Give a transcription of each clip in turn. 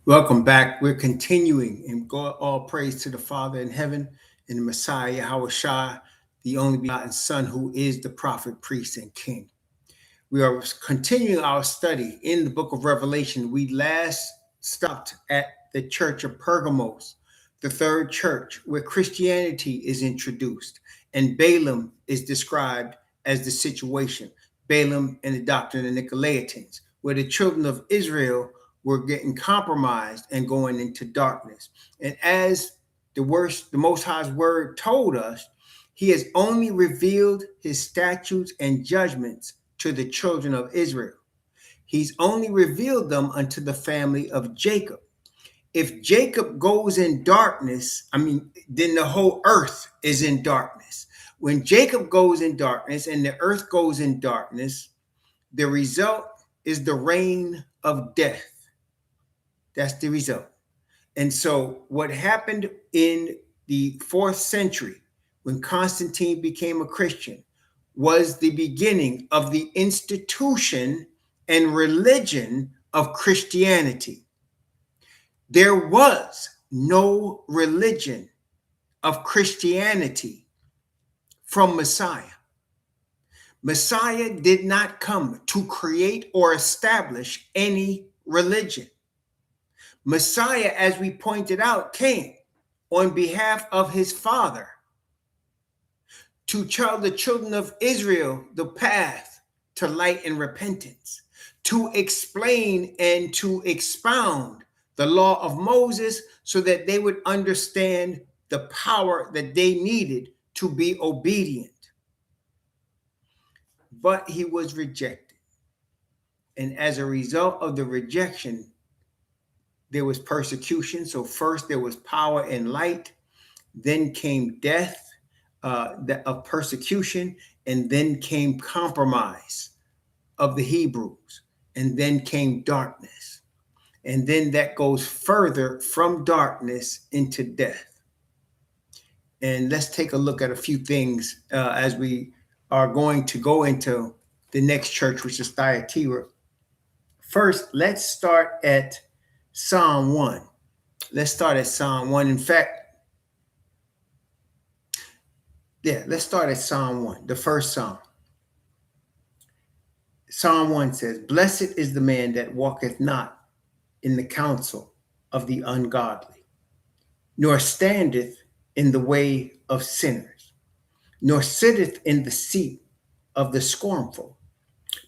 Welcome back. We're continuing, and God, all praise to the Father in heaven and the Messiah, YHWH, the only begotten Son, who is the prophet, priest, and king. We are continuing our study in the book of Revelation. We last stopped at the church of Pergamos, the third church, where Christianity is introduced, and Balaam is described as the situation. Balaam and the doctrine of Nicolaitans, where the children of Israel were getting compromised and going into darkness. And as the Most High's word told us, he has only revealed his statutes and judgments to the children of Israel. He's only revealed them unto the family of Jacob. If Jacob goes in darkness, then the whole earth is in darkness. When Jacob goes in darkness and the earth goes in darkness, the result is the reign of death. That's the result. And so what happened in the 4th century when Constantine became a Christian was the beginning of the institution and religion of Christianity. There was no religion of Christianity from Messiah. Messiah did not come to create or establish any religion. Messiah, as we pointed out, came on behalf of his Father to tell the children of Israel the path to light and repentance, to explain and to expound the law of Moses so that they would understand the power that they needed to be obedient. But he was rejected. And as a result of the rejection, there was persecution. So first there was power and light, then came death of persecution, and then came compromise of the Hebrews, and then came darkness. And then that goes further from darkness into death. And let's take a look at a few things as we are going to go into the next church, which is Thyatira. First, let's start at Psalm 1. Let's start at Psalm 1. In fact, let's start at Psalm 1, the first Psalm. Psalm 1 says, "Blessed is the man that walketh not in the counsel of the ungodly, nor standeth in the way of sinners, nor sitteth in the seat of the scornful.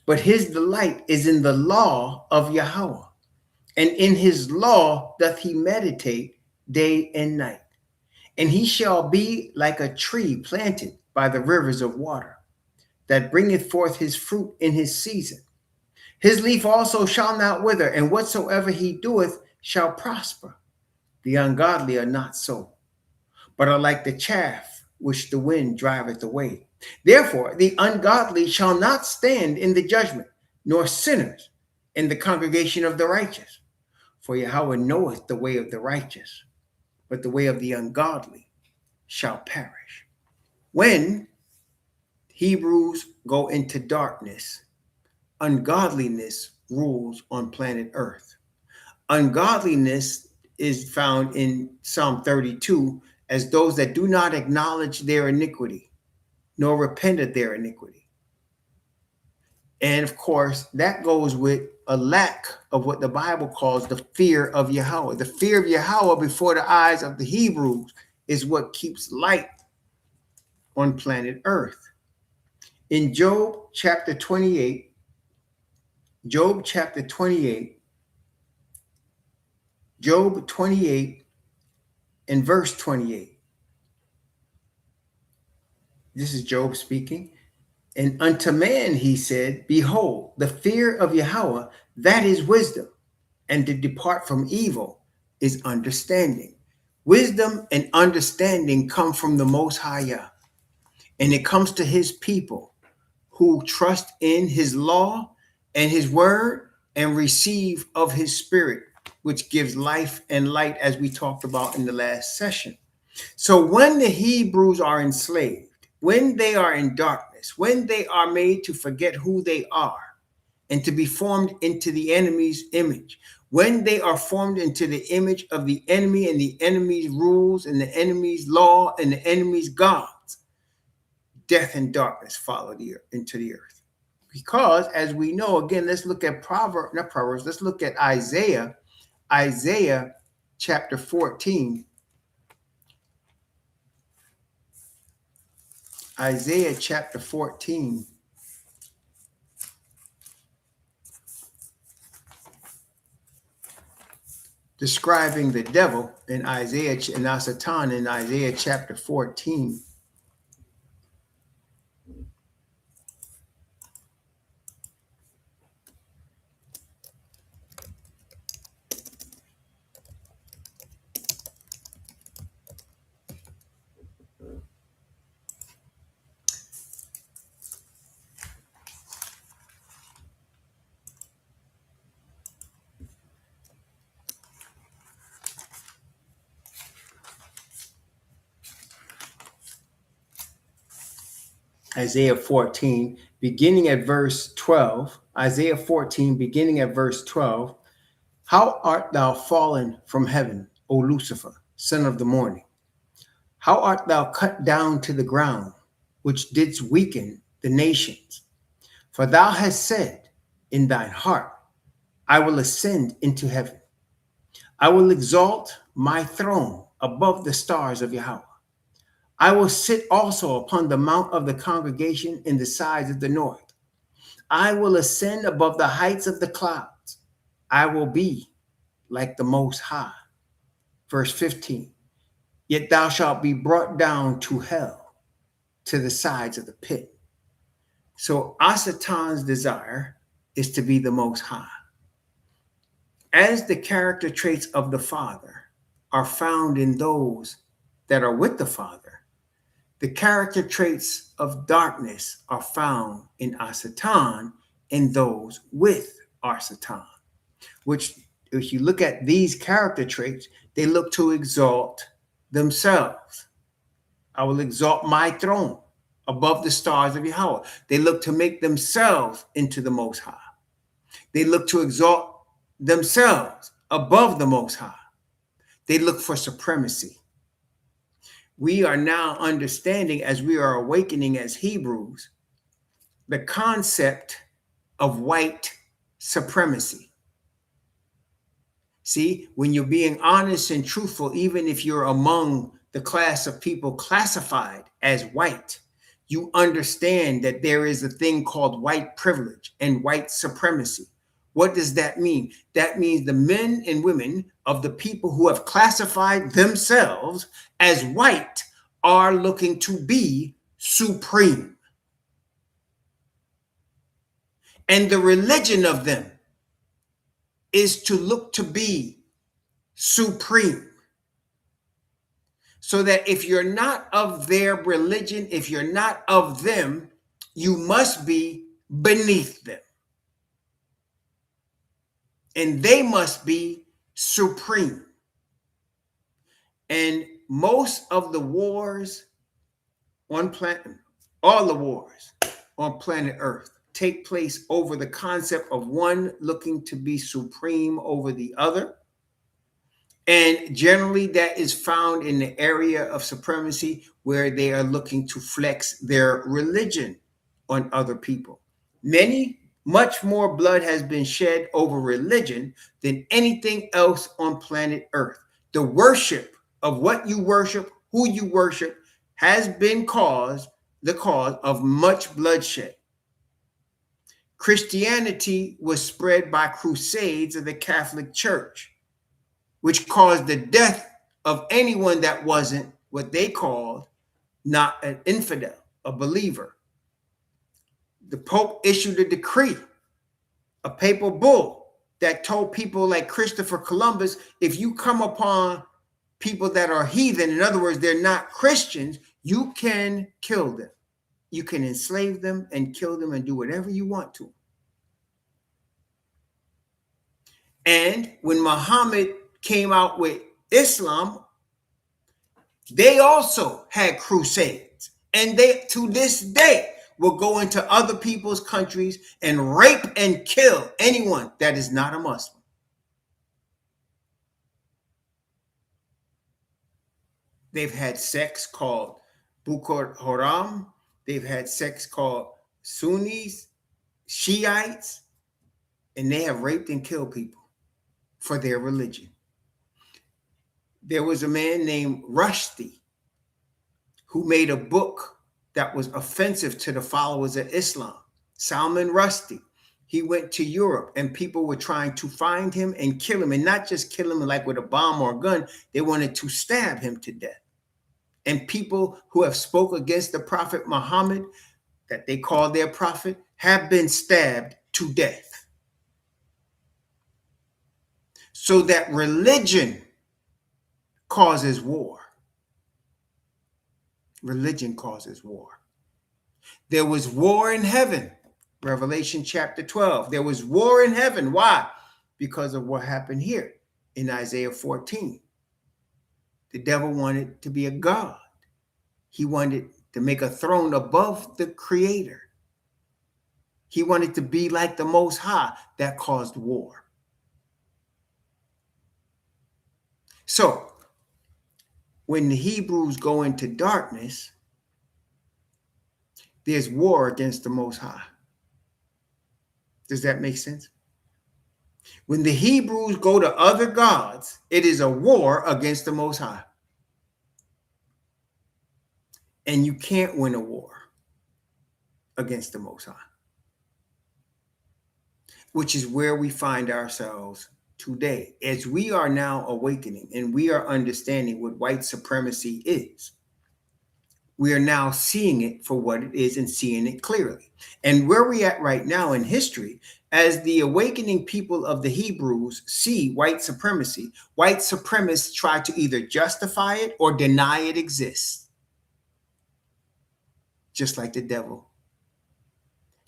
But his delight is in the law of Yahweh, and in his law doth he meditate day and night. And he shall be like a tree planted by the rivers of water, that bringeth forth his fruit in his season. His leaf also shall not wither, and whatsoever he doeth shall prosper. The ungodly are not so, but are like the chaff which the wind driveth away. Therefore the ungodly shall not stand in the judgment, nor sinners in the congregation of the righteous. For Yahweh knoweth the way of the righteous, but the way of the ungodly shall perish." When Hebrews go into darkness, ungodliness rules on planet Earth. Ungodliness is found in Psalm 32 as those that do not acknowledge their iniquity, nor repent of their iniquity. And of course, that goes with a lack of what the Bible calls the fear of Yahweh. The fear of Yahweh before the eyes of the Hebrews is what keeps light on planet Earth. In Job chapter 28, Job 28 and verse 28. This is Job speaking. "And unto man he said, Behold, the fear of Yahweh, that is wisdom, and to depart from evil is understanding." Wisdom and understanding come from the Most High, and it comes to his people who trust in his law and his word and receive of his spirit, which gives life and light, as we talked about in the last session. So when the Hebrews are enslaved, when they are in darkness, when they are made to forget who they are and to be formed into the enemy's image. When they are formed into the image of the enemy and the enemy's rules and the enemy's law and the enemy's gods, death and darkness follow into the earth. Because as we know, again, let's look at let's look at Isaiah chapter 14. Isaiah chapter 14. Describing the devil in Isaiah and Satan in Isaiah chapter 14. Isaiah 14, beginning at verse 12. Isaiah 14, beginning at verse 12. How art thou fallen from heaven, O Lucifer, son of the morning? How art thou cut down to the ground, which didst weaken the nations? For thou hast said in thine heart, I will ascend into heaven. I will exalt my throne above the stars of Yahweh. I will sit also upon the mount of the congregation in the sides of the north. I will ascend above the heights of the clouds. I will be like the Most High. Verse 15. Yet thou shalt be brought down to hell, to the sides of the pit. So Satan's desire is to be the Most High. As the character traits of the Father are found in those that are with the Father, the character traits of darkness are found in Satan and those with Satan, which, if you look at these character traits, they look to exalt themselves. I will exalt my throne above the stars of Yahweh. They look to make themselves into the Most High. They look to exalt themselves above the Most High. They look for supremacy. We are now understanding, as we are awakening as Hebrews, the concept of white supremacy. See, when you're being honest and truthful, even if you're among the class of people classified as white, you understand that there is a thing called white privilege and white supremacy. What does that mean? That means the men and women of the people who have classified themselves as white are looking to be supreme. And the religion of them is to look to be supreme. So that if you're not of their religion, if you're not of them, you must be beneath them. And they must be supreme. And most of the wars on planet, all the wars on planet Earth take place over the concept of one looking to be supreme over the other. And generally that is found in the area of supremacy where they are looking to flex their religion on other people. Much more blood has been shed over religion than anything else on planet Earth. The worship of what you worship, who you worship, has been the cause of much bloodshed. Christianity was spread by crusades of the Catholic Church, which caused the death of anyone that wasn't what they called not an infidel, a believer. The Pope issued a decree, a papal bull, that told people like Christopher Columbus, if you come upon people that are heathen, in other words, they're not Christians, you can kill them. You can enslave them and kill them and do whatever you want to. And when Muhammad came out with Islam, they also had crusades. And they, to this day, will go into other people's countries and rape and kill anyone that is not a Muslim. They've had sex called Bukor Haram. They've had sex called Sunnis, Shiites, and they have raped and killed people for their religion. There was a man named Rushdie who made a book that was offensive to the followers of Islam. Salman Rushdie. He went to Europe and people were trying to find him and kill him, and not just kill him like with a bomb or a gun. They wanted to stab him to death. And people who have spoke against the Prophet Muhammad, that they call their prophet, have been stabbed to death. So that religion causes war. Religion causes war. There was war in heaven. Revelation chapter 12. There was war in heaven. Why? Because of what happened here in Isaiah 14. The devil wanted to be a god. He wanted to make a throne above the Creator. He wanted to be like the Most High. That caused war. So, when the Hebrews go into darkness, there's war against the Most High. Does that make sense? When the Hebrews go to other gods, it is a war against the Most High. And you can't win a war against the Most High, which is where we find ourselves today. As we are now awakening and we are understanding what white supremacy is, we are now seeing it for what it is and seeing it clearly. And where we're at right now in history, as the awakening people of the Hebrews see white supremacy, white supremacists try to either justify it or deny it exists. Just like the devil.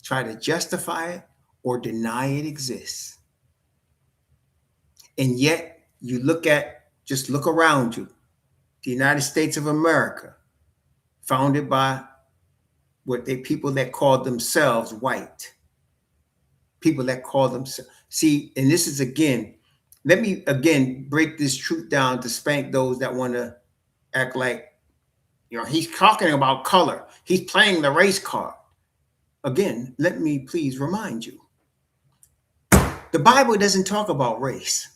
Try to justify it or deny it exists. And yet you just look around you. The United States of America, founded by people that called themselves white. People that call themselves. See, and this is let me again break this truth down to spank those that want to act like, he's talking about color. He's playing the race card. Again, let me please remind you. The Bible doesn't talk about race.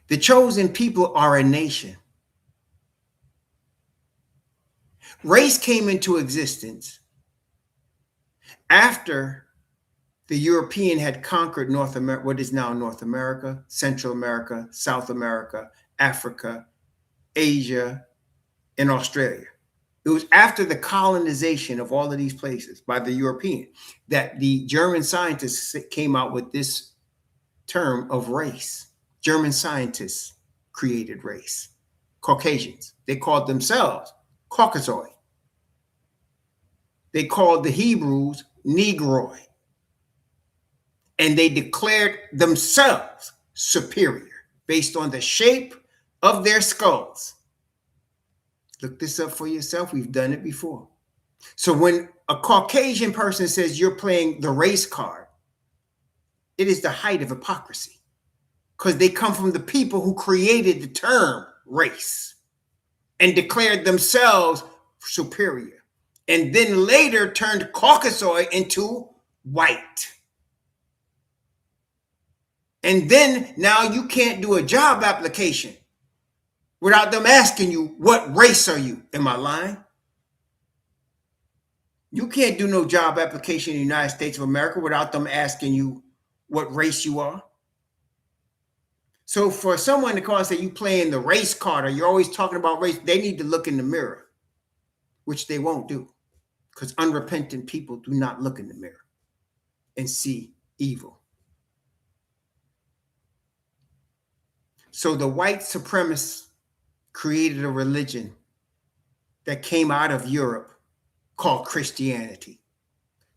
The chosen people are a nation. Race came into existence after the European had conquered North America, what is now North America, Central America, South America, Africa, Asia, and Australia. It was after the colonization of all of these places by the European that the German scientists came out with this term of race. German scientists created race. Caucasians. They called themselves Caucasoid. They called the Hebrews Negroid. And they declared themselves superior based on the shape of their skulls. Look this up for yourself. We've done it before. So when a Caucasian person says you're playing the race card, it is the height of hypocrisy because they come from the people who created the term race and declared themselves superior and then later turned Caucasoid into white. And then now you can't do a job application without them asking you, what race are you? Am I lying? You can't do no job application in the United States of America without them asking you what race you are. So for someone to call and say you playing the race card or you're always talking about race, they need to look in the mirror, which they won't do because unrepentant people do not look in the mirror and see evil. So the white supremacists created a religion that came out of Europe called Christianity.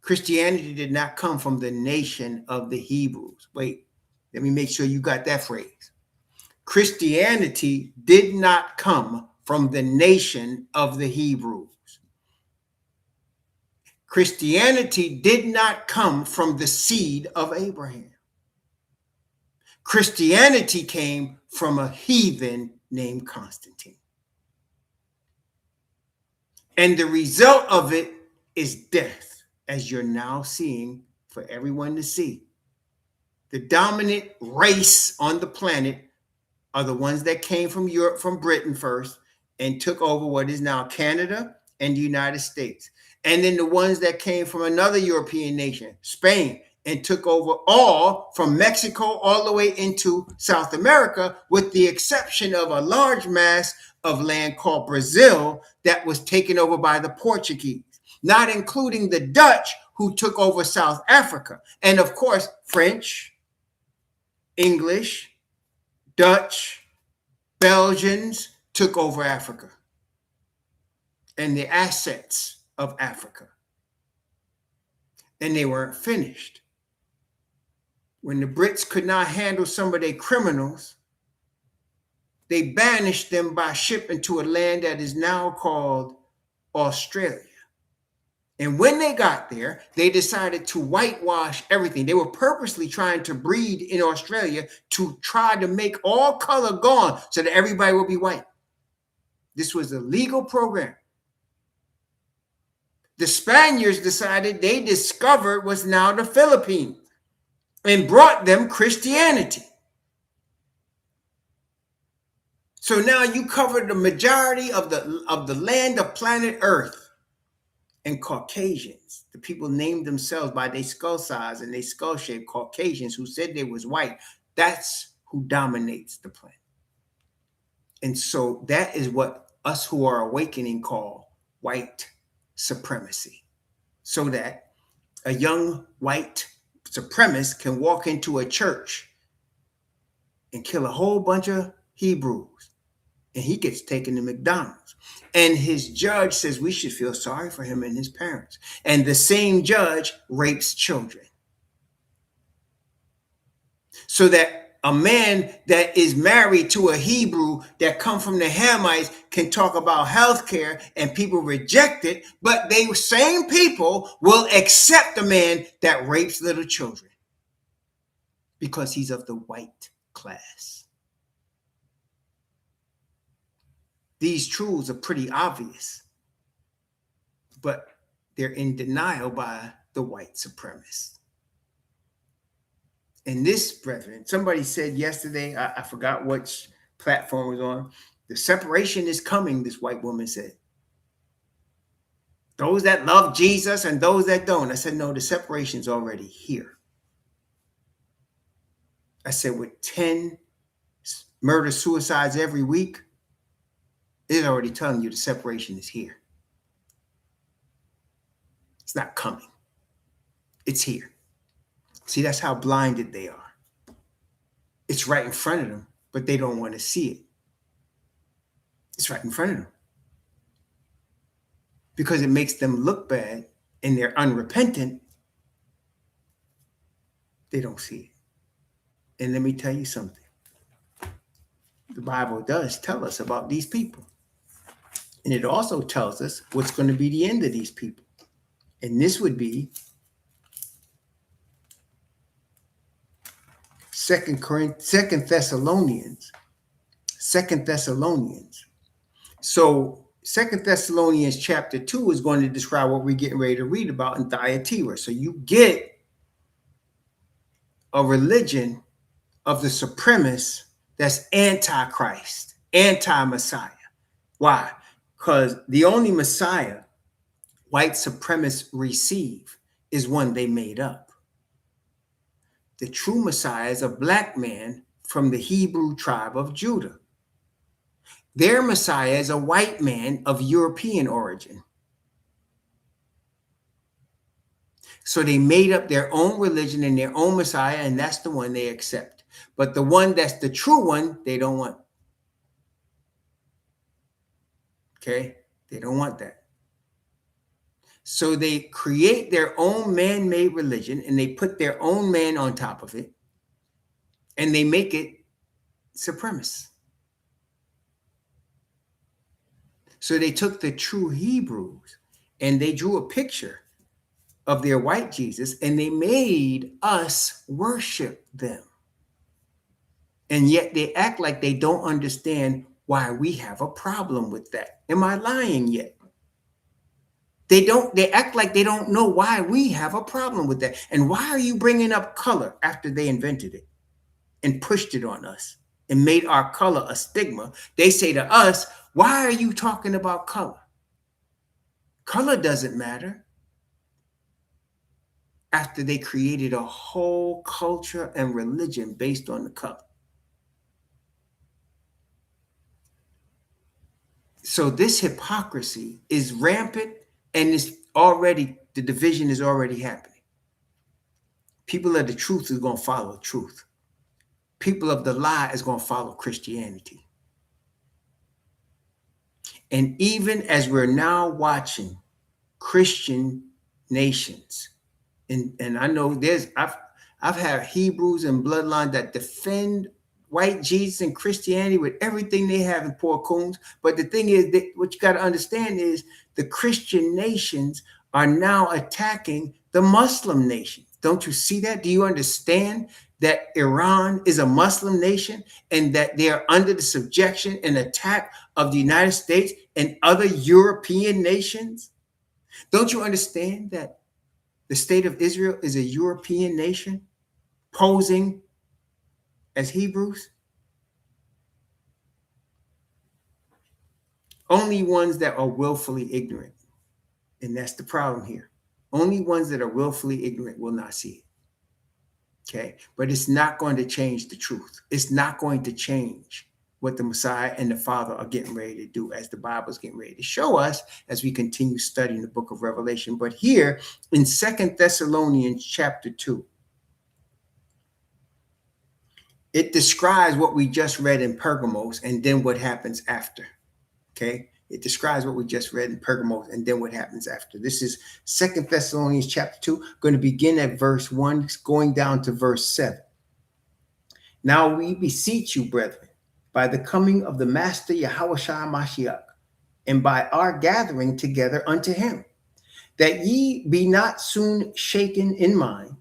Christianity did not come from the nation of the Hebrews. Wait, let me make sure you got that phrase. Christianity did not come from the nation of the Hebrews. Christianity did not come from the seed of Abraham. Christianity came from a heathen named Constantine. And the result of it is death, as you're now seeing for everyone to see. The dominant race on the planet are the ones that came from Europe, from Britain first, and took over what is now Canada and the United States. And then the ones that came from another European nation, Spain, and took over all from Mexico all the way into South America, with the exception of a large mass of land called Brazil that was taken over by the Portuguese, not including the Dutch, who took over South Africa. And of course, French, English, Dutch, Belgians took over Africa and the assets of Africa. And they weren't finished. When the Brits could not handle some of their criminals, they banished them by ship into a land that is now called Australia. And when they got there, they decided to whitewash everything. They were purposely trying to breed in Australia to try to make all color gone so that everybody would be white. This was a legal program. The Spaniards decided they discovered what's now the Philippines and brought them Christianity. So now you cover the majority of the land of planet Earth. And Caucasians, the people named themselves by their skull size and their skull shape, Caucasians, who said they was white, that's who dominates the planet. And so that is what us who are awakening call white supremacy. So that a young white supremacist can walk into a church and kill a whole bunch of Hebrews, and he gets taken to McDonald's. And his judge says we should feel sorry for him and his parents. And the same judge rapes children. So that a man that is married to a Hebrew that come from the Hamites can talk about health care and people reject it, but they same people will accept a man that rapes little children because he's of the white class. These truths are pretty obvious, but they're in denial by the white supremacists. And this, brethren, somebody said yesterday, I forgot which platform it was on, the separation is coming, this white woman said. Those that love Jesus and those that don't. I said, no, the separation's already here. I said, with 10 murder-suicides every week, it's already telling you the separation is here. It's not coming. It's here. See, that's how blinded they are. It's right in front of them, but they don't want to see it. It's right in front of them. Because it makes them look bad and they're unrepentant, they don't see it. And let me tell you something. The Bible does tell us about these people. And it also tells us what's going to be the end of these people. And this would be 2 Thessalonians. So 2 Thessalonians chapter 2 is going to describe what we're getting ready to read about in Thyatira. So you get a religion of the supremacists that's anti-Christ, anti-Messiah. Why? Because the only Messiah white supremacists receive is one they made up. The true Messiah is a black man from the Hebrew tribe of Judah. Their Messiah is a white man of European origin. So they made up their own religion and their own Messiah, and that's the one they accept. But the one that's the true one, they don't want. Okay? They don't want that. So they create their own man-made religion and they put their own man on top of it and they make it supremacist. So they took the true Hebrews and they drew a picture of their white Jesus, and they made us worship them. And yet they act like they don't understand why we have a problem with that. Am I lying yet? They act like they don't know why we have a problem with that. And why are you bringing up color after they invented it and pushed it on us and made our color a stigma? They say to us, why are you talking about color? Color doesn't matter. After they created a whole culture and religion based on the color. So this hypocrisy is rampant, and the division is already happening. People of the truth is going to follow truth. People of the lie is going to follow Christianity. And even as we're now watching Christian nations, and I know I've had Hebrews and bloodline that defend white Jesus and Christianity with everything they have in poor coons. But the thing is that what you got to understand is the Christian nations are now attacking the Muslim nations. Don't you see that? Do you understand that Iran is a Muslim nation and that they are under the subjection and attack of the United States and other European nations? Don't you understand that the state of Israel is a European nation posing as Hebrews? Only ones that are willfully ignorant. And that's the problem here. Only ones that are willfully ignorant will not see it. Okay? But it's not going to change the truth. It's not going to change what the Messiah and the Father are getting ready to do, as the Bible is getting ready to show us as we continue studying the book of Revelation. But here in 2 Thessalonians chapter 2, it describes what we just read in Pergamos and then what happens after. Okay? It describes what we just read in Pergamos and then what happens after. This is 2 Thessalonians chapter 2, going to begin at verse 1, going down to verse 7. Now we beseech you, brethren, by the coming of the Master YHWH Mashiach, and by our gathering together unto him, that ye be not soon shaken in mind,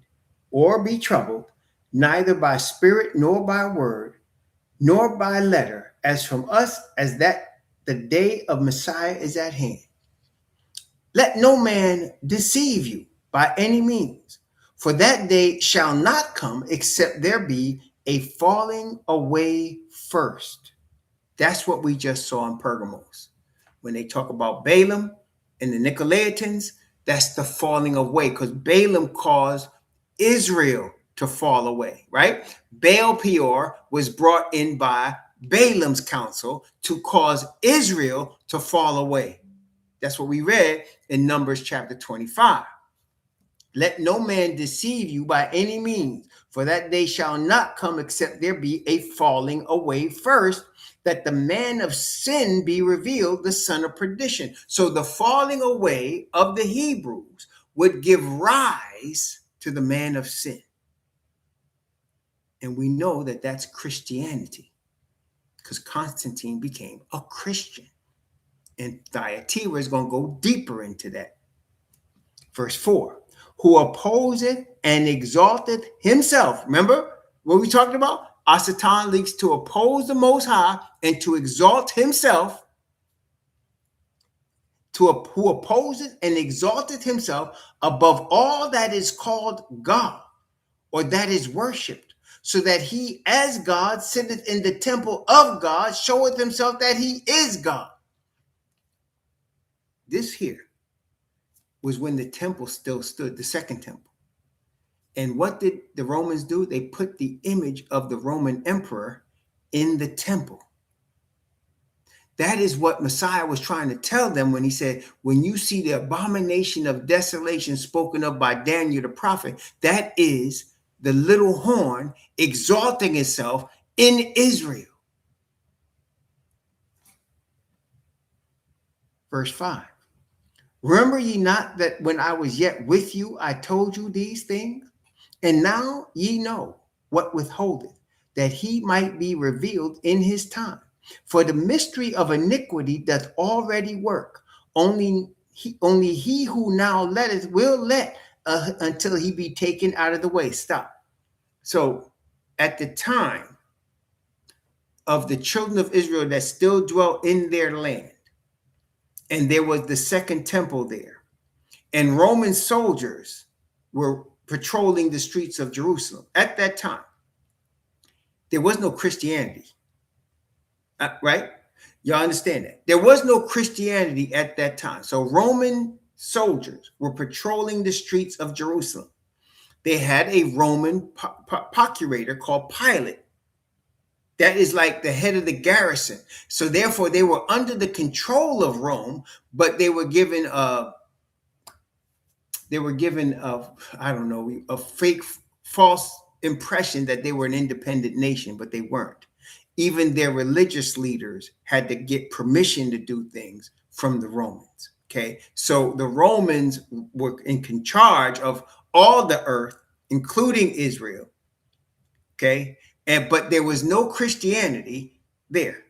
or be troubled, neither by spirit, nor by word, nor by letter, as from us, as that the day of Messiah is at hand. Let no man deceive you by any means, for that day shall not come except there be a falling away first. That's what we just saw in Pergamos. When they talk about Balaam and the Nicolaitans, that's the falling away, because Balaam caused Israel to fall away, right? Baal Peor was brought in by Balaam's counsel to cause Israel to fall away. That's what we read in Numbers chapter 25. Let no man deceive you by any means, for that day shall not come except there be a falling away first, that the man of sin be revealed, the son of perdition. So the falling away of the Hebrews would give rise to the man of sin. And we know that that's Christianity, because Constantine became a Christian. And Thyatira is going to go deeper into that. Verse 4, who opposeth and exalteth himself. Remember what we talked about? Satan leads to oppose the Most High and to exalt himself. Who opposes and exalteth himself above all that is called God, or that is worshipped, so that he as God sitteth in the temple of God, showeth himself that he is God. This here was when the temple still stood, the second temple. And what did the Romans do? They put the image of the Roman emperor in the temple. That is what Messiah was trying to tell them when he said, when you see the abomination of desolation spoken of by Daniel the prophet, that is the little horn exalting itself in Israel. Verse 5. Remember ye not that when I was yet with you, I told you these things? And now ye know what withholdeth, that he might be revealed in his time. For the mystery of iniquity doth already work. Only he who now letteth will let until he be taken out of the way. Stop. So at the time of the children of Israel that still dwelt in their land, and there was the second temple there, and Roman soldiers were patrolling the streets of Jerusalem. At that time, there was no Christianity, right? Y'all understand that? There was no Christianity at that time. So Roman soldiers were patrolling the streets of Jerusalem. They had a Roman procurator called Pilate. That is like the head of the garrison. So therefore, they were under the control of Rome, but they were given a I don't know, a fake, false impression that they were an independent nation, but they weren't. Even their religious leaders had to get permission to do things from the Romans. Okay, so the Romans were in charge of all the earth, including Israel. Okay, but there was no Christianity there.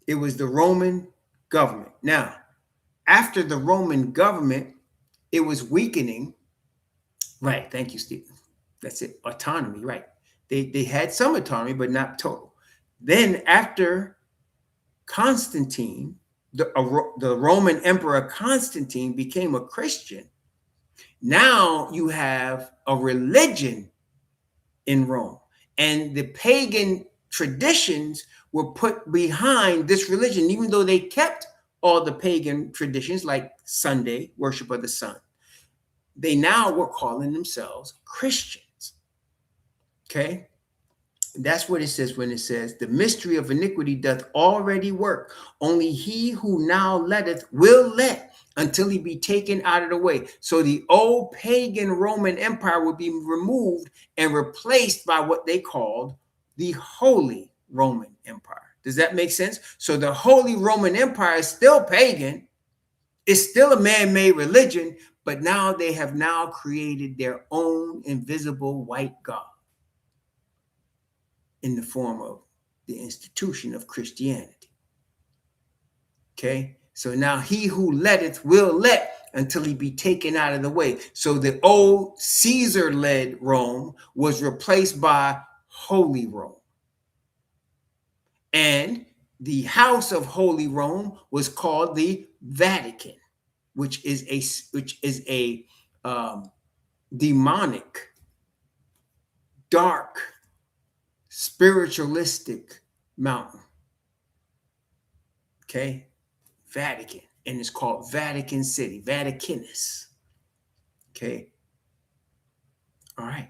It was the Roman government. Now, after the Roman government, it was weakening. Right. Thank you, Stephen. That's it. Autonomy. Right. They had some autonomy, but not total. Then after Constantine, the Roman Emperor Constantine became a Christian. Now you have a religion in Rome, and the pagan traditions were put behind this religion, even though they kept all the pagan traditions like Sunday, worship of the sun. They now were calling themselves Christians. Okay? That's what it says when it says, the mystery of iniquity doth already work. Only he who now letteth will let until he be taken out of the way. So the old pagan Roman Empire would be removed and replaced by what they called the Holy Roman Empire. Does that make sense? So the Holy Roman Empire is still pagan. It's still a man-made religion, but now they have now created their own invisible white God in the form of the institution of Christianity. Okay, so now he who letteth will let until he be taken out of the way. So the old Caesar-led Rome was replaced by Holy Rome. And the house of Holy Rome was called the Vatican, which is a demonic, dark, spiritualistic mountain. Okay, Vatican, and it's called Vatican City, Vaticanus. Okay, all right,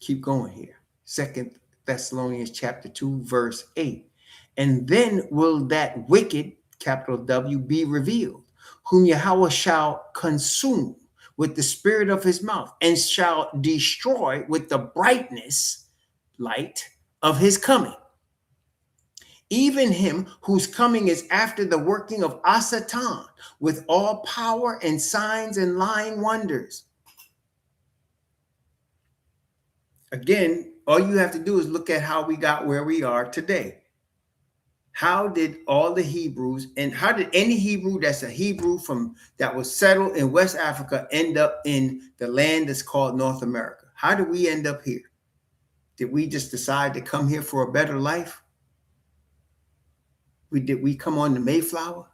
keep going here. 2 Thessalonians chapter 2, verse 8. And then will that wicked, capital W, be revealed, whom Yahweh shall consume with the spirit of his mouth, and shall destroy with the brightness, light, of his coming. Even him whose coming is after the working of Satan, with all power and signs and lying wonders. Again, all you have to do is look at how we got where we are today. How did all the Hebrews, and how did any Hebrew that's a Hebrew that was settled in West Africa end up in the land that's called North America? How did we end up here? Did we just decide to come here for a better life? Did we come on the Mayflower?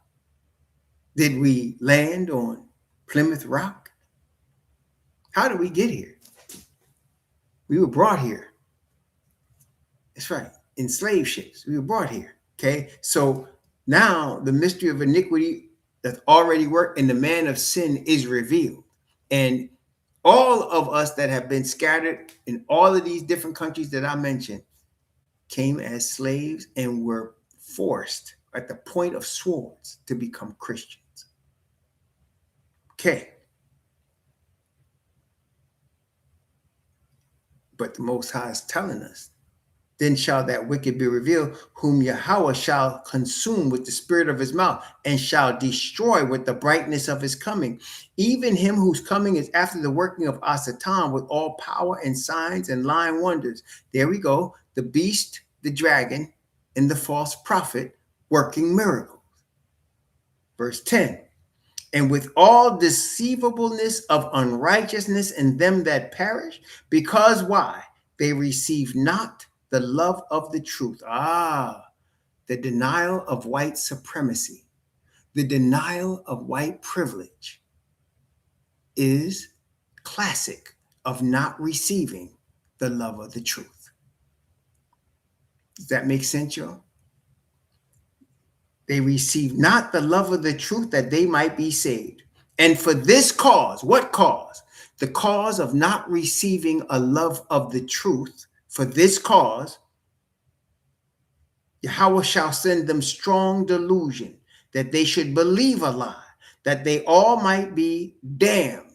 Did we land on Plymouth Rock? How did we get here? We were brought here. That's right. In slave ships. We were brought here. Okay. So now the mystery of iniquity that's already worked and the man of sin is revealed. And all of us that have been scattered in all of these different countries that I mentioned came as slaves and were forced at the point of swords to become Christians. Okay. But the Most High is telling us, then shall that wicked be revealed, whom Yahweh shall consume with the spirit of his mouth, and shall destroy with the brightness of his coming. Even him whose coming is after the working of Satan, with all power and signs and lying wonders. There we go. The beast, the dragon, and the false prophet working miracles. Verse 10. and with all deceivableness of unrighteousness in them that perish, because why? They receive not the love of the truth. The denial of white supremacy, the denial of white privilege is classic of not receiving the love of the truth. Does that make sense, y'all? They receive not the love of the truth that they might be saved. And for this cause, what cause? The cause of not receiving a love of the truth. For this cause, Yahweh shall send them strong delusion, that they should believe a lie, that they all might be damned,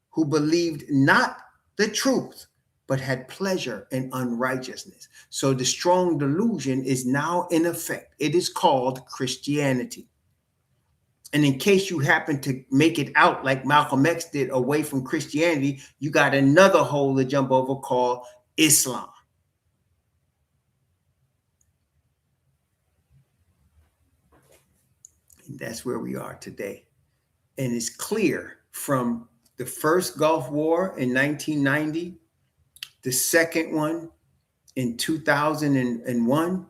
who believed not the truth, but had pleasure in unrighteousness. So the strong delusion is now in effect. It is called Christianity. And in case you happen to make it out like Malcolm X did away from Christianity, you got another hole to jump over called Islam. And that's where we are today. And it's clear from the first Gulf War in 1990, the second one in 2001,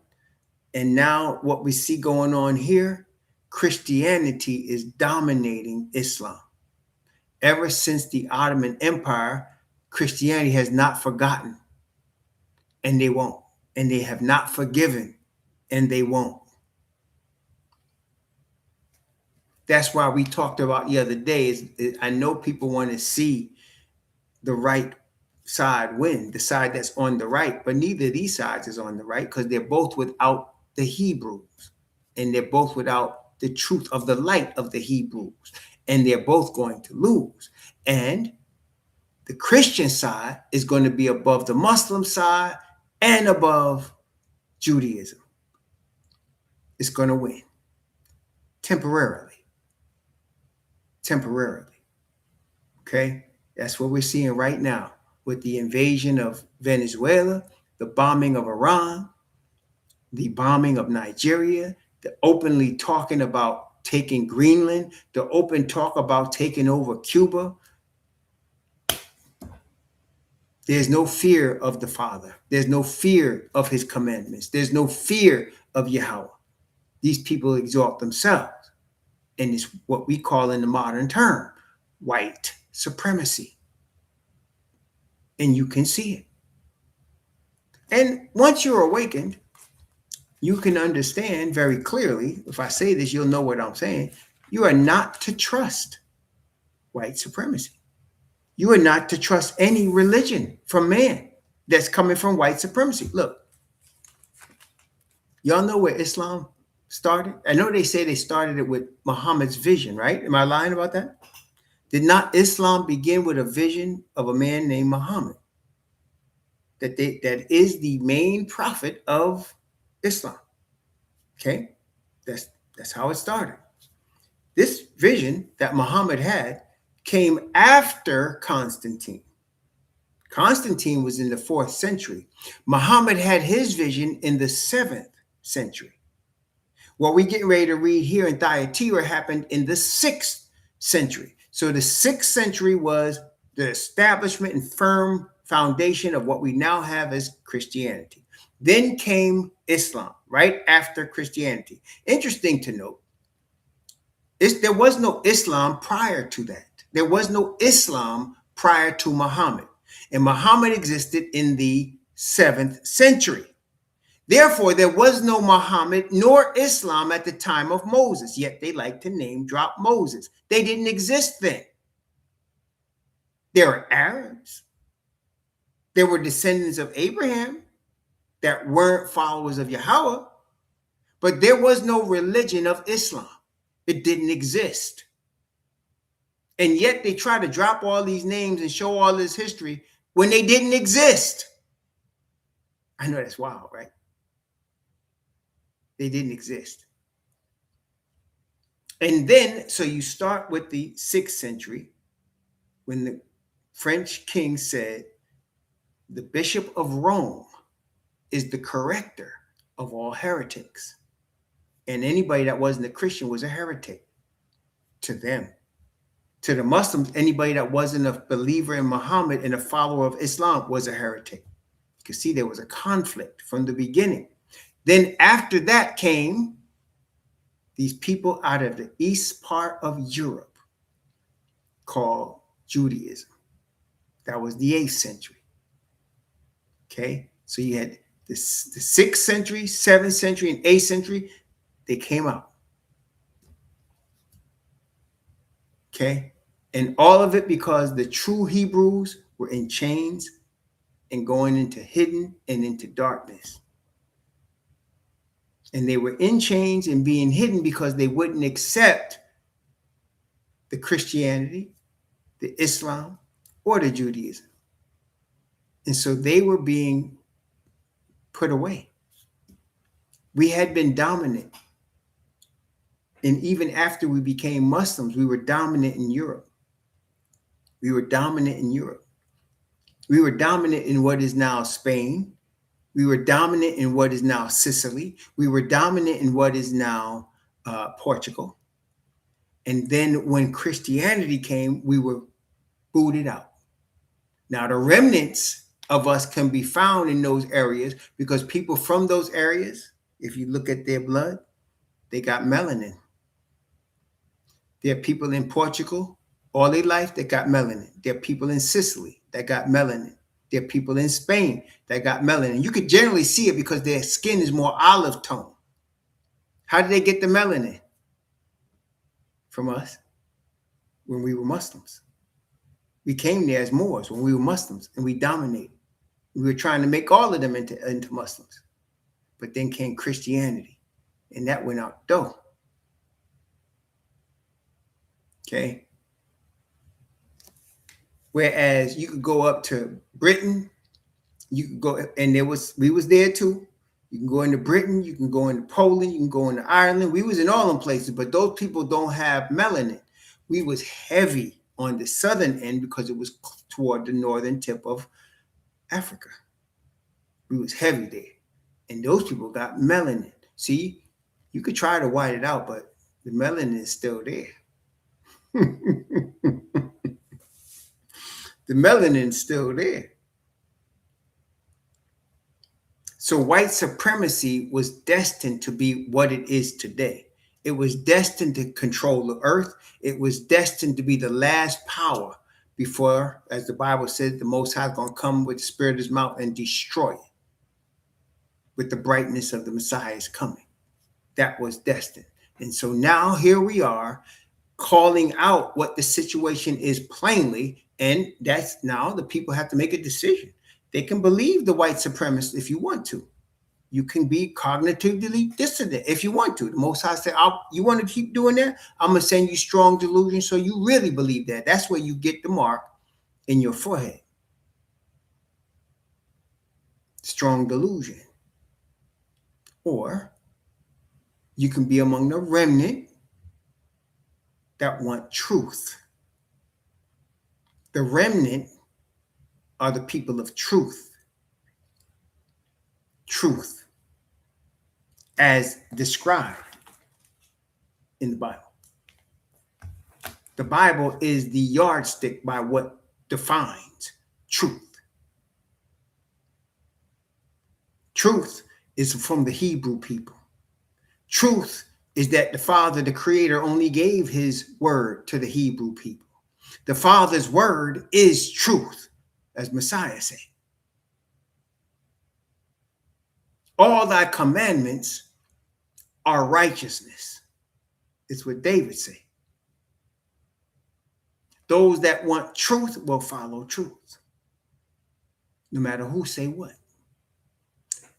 and now what we see going on here, Christianity is dominating Islam. Ever since the Ottoman Empire, Christianity has not forgotten, and they won't. And they have not forgiven, and they won't. That's why we talked about the other day, I know people want to see the right side win, the side that's on the right, but neither of these sides is on the right because they're both without the Hebrews, and they're both without the truth of the light of the Hebrews, and they're both going to lose. And the Christian side is going to be above the Muslim side and above Judaism. It's going to win temporarily. Okay? That's what we're seeing right now with the invasion of Venezuela, the bombing of Iran, the bombing of Nigeria, the openly talking about taking Greenland, the open talk about taking over Cuba. There's no fear of the Father. There's no fear of his commandments. There's no fear of Yahweh. These people exalt themselves. And it's what we call in the modern term, white supremacy. And you can see it. And once you're awakened, you can understand very clearly, if I say this, you'll know what I'm saying. You are not to trust white supremacy. You are not to trust any religion from man that's coming from white supremacy. Look, y'all know where Islam started? I know they say they started it with Muhammad's vision, right? Am I lying about that? Did not Islam begin with a vision of a man named Muhammad? That is the main prophet of Islam. Okay? That's how it started. This vision that Muhammad had came after Constantine. Constantine was in the 4th century. Muhammad had his vision in the 7th century. What we're getting ready to read here in Thyatira happened in the 6th century. So the 6th century was the establishment and firm foundation of what we now have as Christianity. Then came Islam, right after Christianity. Interesting to note, there was no Islam prior to that. There was no Islam prior to Muhammad. And Muhammad existed in the 7th century. Therefore, there was no Muhammad nor Islam at the time of Moses, yet they like to name drop Moses. They didn't exist then. There were Arabs. There were descendants of Abraham that weren't followers of Yahweh, but there was no religion of Islam. It didn't exist. And yet they try to drop all these names and show all this history when they didn't exist. I know that's wild, right? They didn't exist. And then, so you start with the 6th century when the French king said, the Bishop of Rome is the corrector of all heretics. And anybody that wasn't a Christian was a heretic. to them. To the Muslims, anybody that wasn't a believer in Muhammad and a follower of Islam was a heretic. You can see there was a conflict from the beginning. Then after that came these people out of the east part of Europe called Judaism. That was the 8th century. Okay, so you had the 6th century, 7th century, and 8th century. They came out. Okay, and all of it because the true Hebrews were in chains and going into hidden and into darkness. And they were in chains and being hidden because they wouldn't accept the Christianity, the Islam, or the Judaism. And so they were being put away. We had been dominant. And even after we became Muslims, we were dominant in Europe. We were dominant in Europe. We were dominant in what is now Spain. We were dominant in what is now Sicily. We were dominant in what is now Portugal. And then when Christianity came, we were booted out. Now, the remnants of us can be found in those areas because people from those areas, if you look at their blood, they got melanin. There are people in Portugal all their life that got melanin. There are people in Sicily that got melanin. There are people in Spain that got melanin. You could generally see it because their skin is more olive tone. How did they get the melanin? From us when we were Muslims. We came there as Moors when we were Muslims, and we dominated. We were trying to make all of them into Muslims. But then came Christianity, and that went out the door. Okay? Whereas you could go up to Britain, you could go, and we was there too. You can go into Britain, you can go into Poland, you can go into Ireland. We was in all them places, but those people don't have melanin. We was heavy on the southern end because it was toward the northern tip of Africa. We was heavy there. And those people got melanin. See, you could try to white it out, but the melanin is still there. The melanin is still there. So white supremacy was destined to be what it is today. It was destined to control the earth. It was destined to be the last power before, as the Bible said, the Most High is going to come with the spirit of his mouth and destroy it with the brightness of the Messiah's coming. That was destined. And so now here we are calling out what the situation is plainly. And that's now the people have to make a decision. They can believe the white supremacist if you want to. You can be cognitively dissident if you want to. The Most High said, you want to keep doing that? I'm going to send you strong delusion so you really believe that. That's where you get the mark in your forehead. Strong delusion. Or you can be among the remnant that want truth. The remnant are the people of truth. Truth as described in the Bible. The Bible is the yardstick by what defines truth. Truth is from the Hebrew people. Truth is that the Father, the Creator, only gave his word to the Hebrew people. The Father's word is truth, as Messiah said. All thy commandments are righteousness. It's what David said. Those that want truth will follow truth, no matter who say what.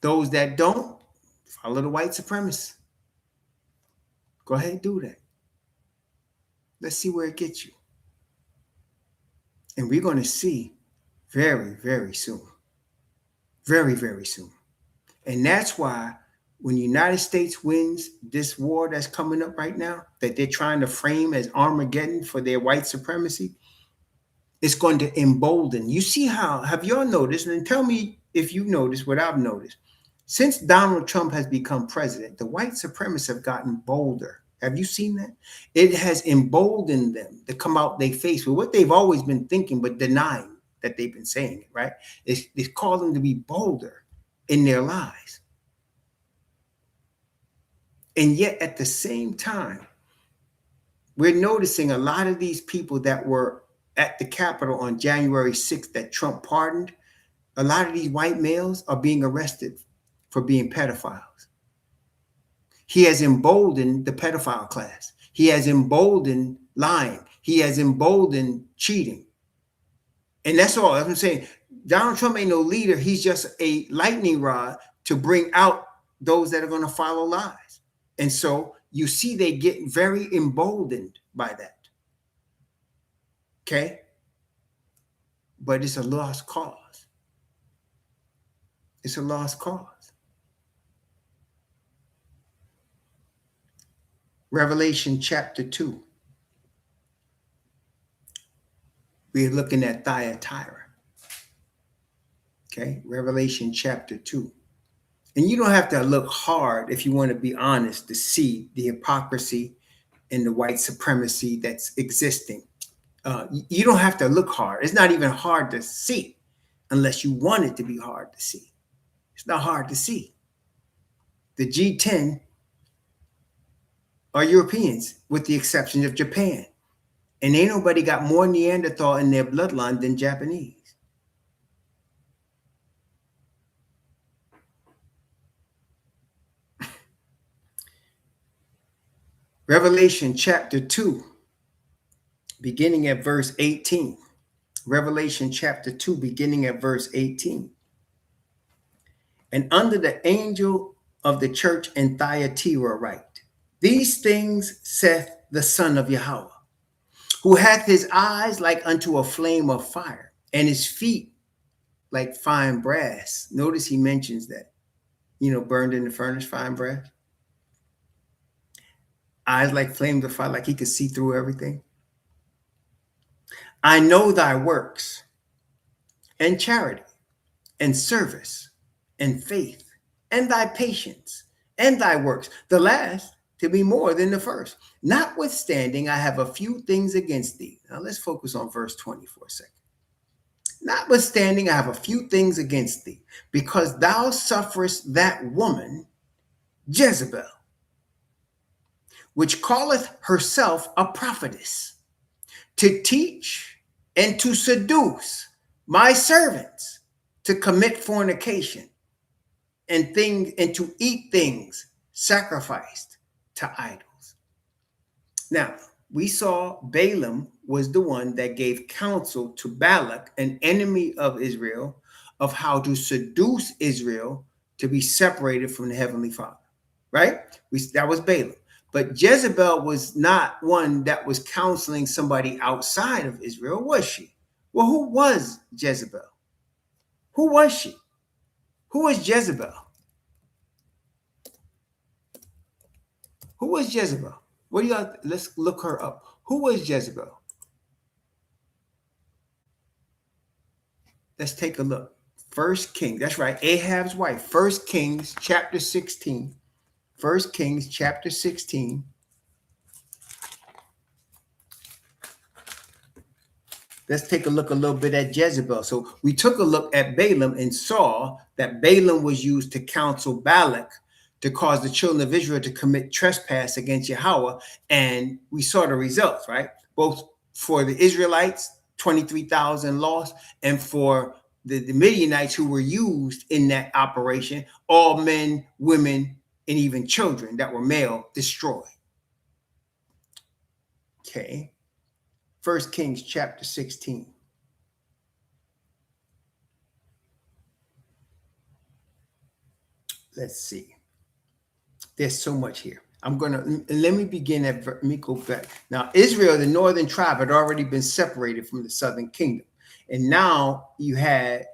Those that don't, follow the white supremacists. Go ahead and do that. Let's see where it gets you. And we're going to see very, very soon. Very, very soon. And that's why when the United States wins this war that's coming up right now, that they're trying to frame as Armageddon for their white supremacy, it's going to embolden. You see how, have y'all noticed, and tell me if you noticed what I've noticed. Since Donald Trump has become president, the white supremacists have gotten bolder Have you seen that? It has emboldened them to come out they face with what they've always been thinking, but denying that they've been saying it, right? It's called them to be bolder in their lives. And yet at the same time, we're noticing a lot of these people that were at the Capitol on January 6th that Trump pardoned, a lot of these white males are being arrested for being pedophiles. He has emboldened the pedophile class. He has emboldened lying. He has emboldened cheating. And that's all. As I'm saying, Donald Trump ain't no leader. He's just a lightning rod to bring out those that are going to follow lies. And so you see they get very emboldened by that. Okay? But it's a lost cause. It's a lost cause. Revelation chapter 2. We're looking at Thyatira. Okay, Revelation chapter 2. And you don't have to look hard if you want to be honest to see the hypocrisy and the white supremacy that's existing. You don't have to look hard. It's not even hard to see unless you want it to be hard to see. It's not hard to see. The G10 are Europeans, with the exception of Japan. And ain't nobody got more Neanderthal in their bloodline than Japanese. Revelation chapter 2, beginning at verse 18. Revelation chapter 2, beginning at verse 18. And under the angel of the church in Thyatira write, these things saith the Son of Yahweh, who hath his eyes like unto a flame of fire, and his feet like fine brass. Notice he mentions that, burned in the furnace, fine brass. Eyes like flames of fire, like he could see through everything. I know thy works, and charity, and service, and faith, and thy patience, and thy works, the last to be more than the first. Notwithstanding, I have a few things against thee. Now let's focus on verse 20 for a second. Notwithstanding, I have a few things against thee, because thou sufferest that woman, Jezebel, which calleth herself a prophetess, to teach and to seduce my servants to commit fornication and to eat things sacrificed to idols. Now, we saw Balaam was the one that gave counsel to Balak, an enemy of Israel, of how to seduce Israel to be separated from the Heavenly Father, right? That was Balaam. But Jezebel was not one that was counseling somebody outside of Israel, was she? Well, who was Jezebel? Who was she? Who was Jezebel? Who was Jezebel? What do y'all? Let's look her up. Who was Jezebel? Let's take a look. First Kings. That's right. Ahab's wife. First Kings chapter 16. First Kings chapter 16. Let's take a look a little bit at Jezebel. So we took a look at Balaam and saw that Balaam was used to counsel Balak to cause the children of Israel to commit trespass against Yahweh. And we saw the results, right? Both for the Israelites, 23,000 lost, and for the Midianites who were used in that operation, all men, women, and even children that were male destroyed. Okay. First Kings chapter 16. Let's see. There's so much here. Let me go back. Now, Israel, the northern tribe, had already been separated from the southern kingdom. And now you had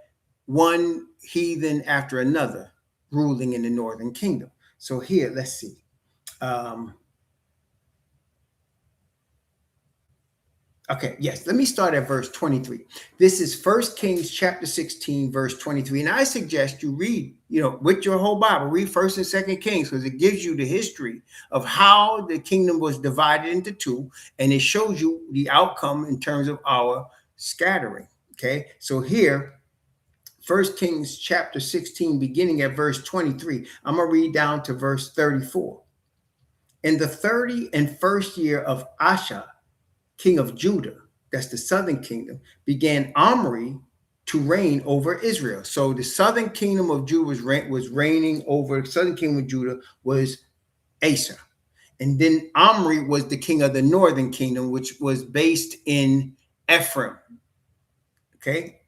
one heathen after another ruling in the northern kingdom. So here, let's see. Okay, yes. Let me start at verse 23. This is First Kings chapter 16, verse 23. And I suggest you read, with your whole Bible, read First and Second Kings, because it gives you the history of how the kingdom was divided into two, and it shows you the outcome in terms of our scattering. Okay, so here, First Kings chapter 16, beginning at verse 23. I'm going to read down to verse 34. In the 31st year of Asa, king of Judah, that's the southern kingdom, began Omri to reign over Israel. So the southern kingdom of Judah was reigning over, southern kingdom of Judah was Asa. And then Omri was the king of the northern kingdom, which was based in Ephraim. Okay.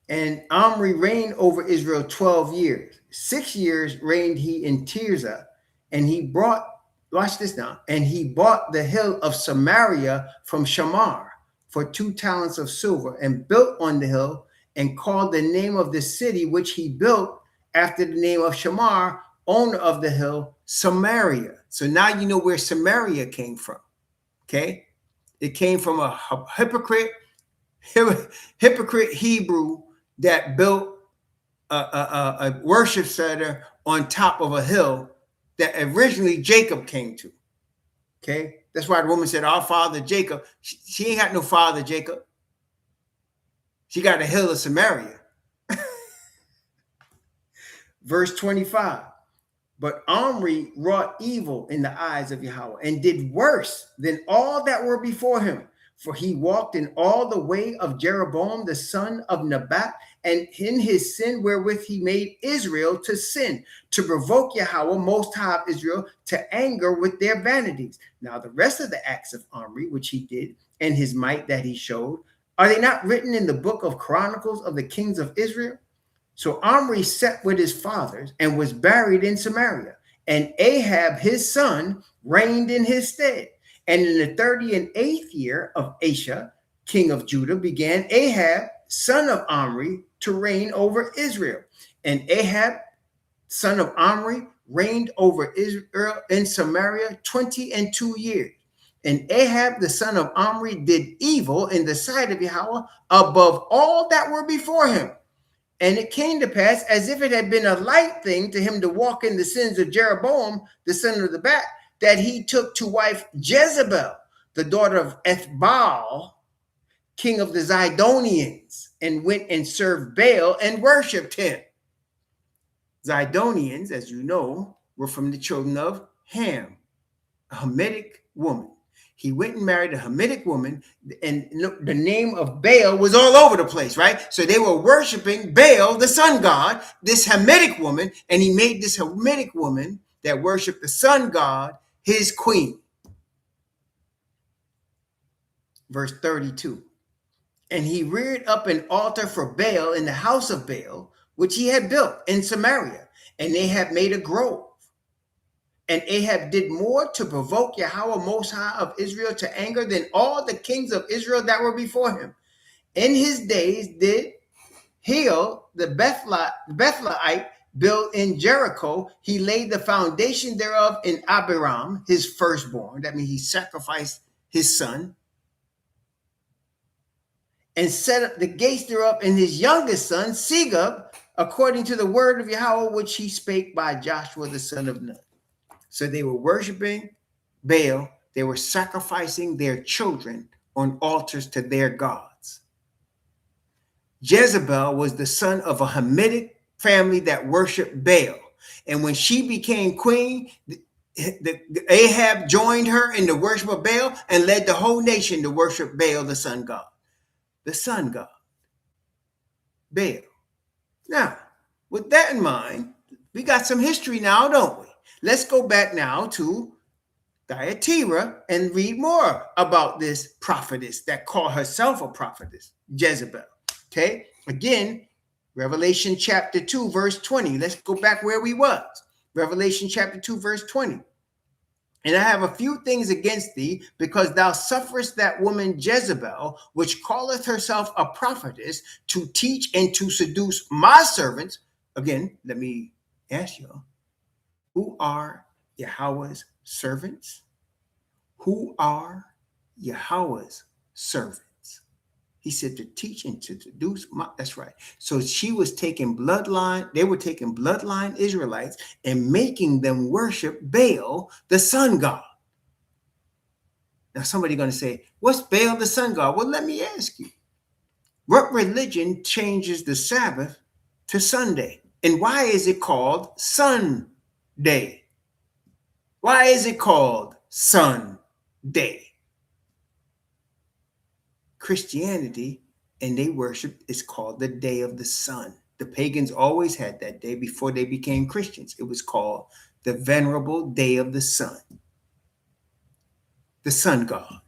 And Omri reigned over Israel 12 years. 6 years reigned he in Tirzah, and he brought, watch this now, and he bought the hill of Samaria from Shamar for 2 talents of silver, and built on the hill, and called the name of the city which he built after the name of Shamar, owner of the hill, Samaria. So now you know where Samaria came from. Okay. It came from a hypocrite Hebrew that built a worship center on top of a hill that originally Jacob came to. Okay, that's why the woman said, "Our father Jacob." She ain't got no father Jacob. She got a hill of Samaria. Verse 25. But Omri wrought evil in the eyes of Yahweh, and did worse than all that were before him. For he walked in all the way of Jeroboam the son of Nebat, and in his sin wherewith he made Israel to sin, to provoke Yahweh most high of Israel to anger with their vanities. Now the rest of the acts of Omri, which he did, and his might that he showed, are they not written in the book of Chronicles of the kings of Israel? So Omri sat with his fathers and was buried in Samaria, and Ahab his son reigned in his stead. And in the 38th year of Asa, king of Judah, began Ahab, son of Omri, to reign over Israel. And Ahab, son of Omri, reigned over Israel in Samaria 22 years. And Ahab, the son of Omri, did evil in the sight of Yahweh above all that were before him. And it came to pass, as if it had been a light thing to him to walk in the sins of Jeroboam, the son of Nebat, that he took to wife Jezebel, the daughter of Ethbaal, king of the Zidonians, and went and served Baal and worshipped him. Zidonians, as you know, were from the children of Ham, a Hamitic woman. He went and married a Hamitic woman, and the name of Baal was all over the place, right? So they were worshiping Baal, the sun god, this Hamitic woman, and he made this Hamitic woman that worshiped the sun god his queen. Verse 32. And he reared up an altar for Baal in the house of Baal, which he had built in Samaria, and they had made a grove. And Ahab did more to provoke Yahweh Most High of Israel to anger than all the kings of Israel that were before him. In his days did Hiel, the Bethlehemite, build in Jericho. He laid the foundation thereof in Abiram, his firstborn. That means he sacrificed his son. And set up the gates thereof in his youngest son, Segub, according to the word of Yahweh, which he spake by Joshua the son of Nun. So they were worshiping Baal. They were sacrificing their children on altars to their gods. Jezebel was the son of a Hamitic family that worshiped Baal. And when she became queen, Ahab joined her in the worship of Baal and led the whole nation to worship Baal, the sun god. The sun god, Baal. Now, with that in mind, we got some history now, don't we? Let's go back now to Thyatira and read more about this prophetess that called herself a prophetess, Jezebel. Okay, again, Revelation chapter 2, verse 20. Let's go back where we was. Revelation chapter 2, verse 20. And I have a few things against thee, because thou sufferest that woman Jezebel, which calleth herself a prophetess, to teach and to seduce my servants. Again, let me ask you, who are Yahweh's servants? Who are Yahweh's servants. He said to teach and to seduce that's right. So she was taking they were taking bloodline Israelites and making them worship Baal, the sun god. Now somebody's going to say, what's Baal, the sun god? Well, let me ask you, what religion changes the Sabbath to Sunday? And why is it called Sunday? Why is it called Sunday? Christianity and they worship is called the day of the sun. The pagans always had that day before they became Christians. It was called the venerable day of the sun. The sun god,